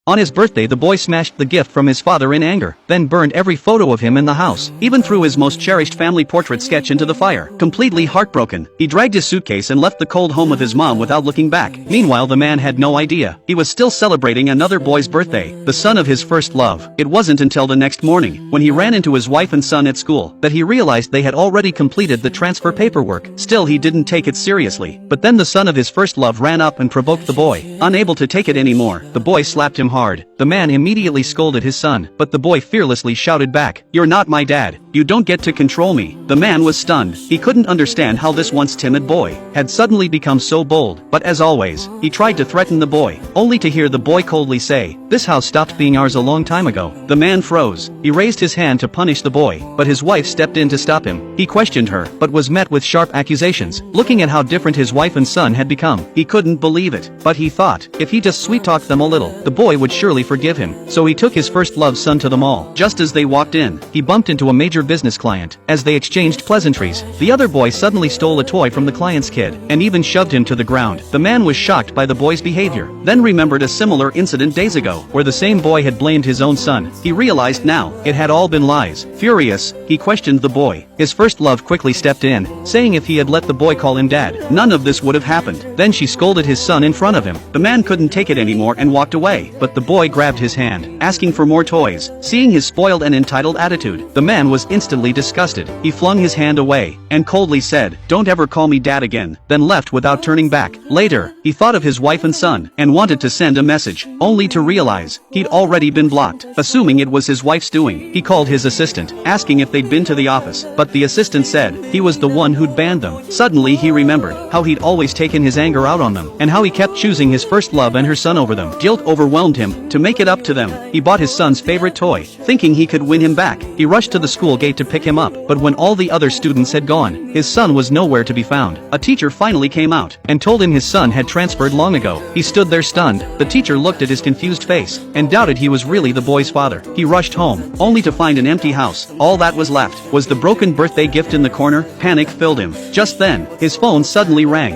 On his birthday, the boy smashed the gift from his father in anger, then burned every photo of him in the house, even threw his most cherished family portrait sketch into the fire. Completely heartbroken, he dragged his suitcase and left the cold home of his mom without looking back. Meanwhile, the man had no idea. He was still celebrating another boy's birthday, the son of his first love. It wasn't until the next morning, when he ran into his wife and son at school, that he realized they had already completed the transfer paperwork. Still, he didn't take it seriously. But then the son of his first love ran up and provoked the boy. Unable to take it anymore, the boy slapped him hard. The man immediately scolded his son, but the boy fearlessly shouted back, "You're not my dad. You don't get to control me." The man was stunned. He couldn't understand how this once timid boy had suddenly become so bold. But as always, he tried to threaten the boy, only to hear the boy coldly say, "This house stopped being ours a long time ago." The man froze. He raised his hand to punish the boy, but his wife stepped in to stop him. He questioned her, but was met with sharp accusations. Looking at how different his wife and son had become, he couldn't believe it. But he thought, if he just sweet-talked them a little, the boy would surely forgive him. So he took his first love son to the mall. Just as they walked in, he bumped into a major business client. As they exchanged pleasantries, the other boy suddenly stole a toy from the client's kid, and even shoved him to the ground. The man was shocked by the boy's behavior, then remembered a similar incident days ago, where the same boy had blamed his own son. He realized now, it had all been lies. Furious, he questioned the boy. His first love quickly stepped in, saying if he had let the boy call him dad, none of this would have happened. Then she scolded his son in front of him. The man couldn't take it anymore and walked away, but the boy grabbed his hand, asking for more toys. Seeing his spoiled and entitled attitude, the man was instantly disgusted. He flung his hand away, and coldly said, "Don't ever call me dad again," then left without turning back. Later, he thought of his wife and son, and wanted to send a message, only to realize he'd already been blocked. Assuming it was his wife's doing, he called his assistant, asking if they'd been to the office, but the assistant said he was the one who'd banned them. Suddenly he remembered how he'd always taken his anger out on them, and how he kept choosing his first love and her son over them. Guilt overwhelmed him. To make it up to them, he bought his son's favorite toy, thinking he could win him back. He rushed to the school gate to pick him up, but when all the other students had gone, his son was nowhere to be found. A teacher finally came out, and told him his son had transferred long ago. He stood there stunned. The teacher looked at his confused face, and doubted he was really the boy's father. He rushed home, only to find an empty house. All that was left was the broken birthday gift in the corner. Panic filled him. Just then, his phone suddenly rang.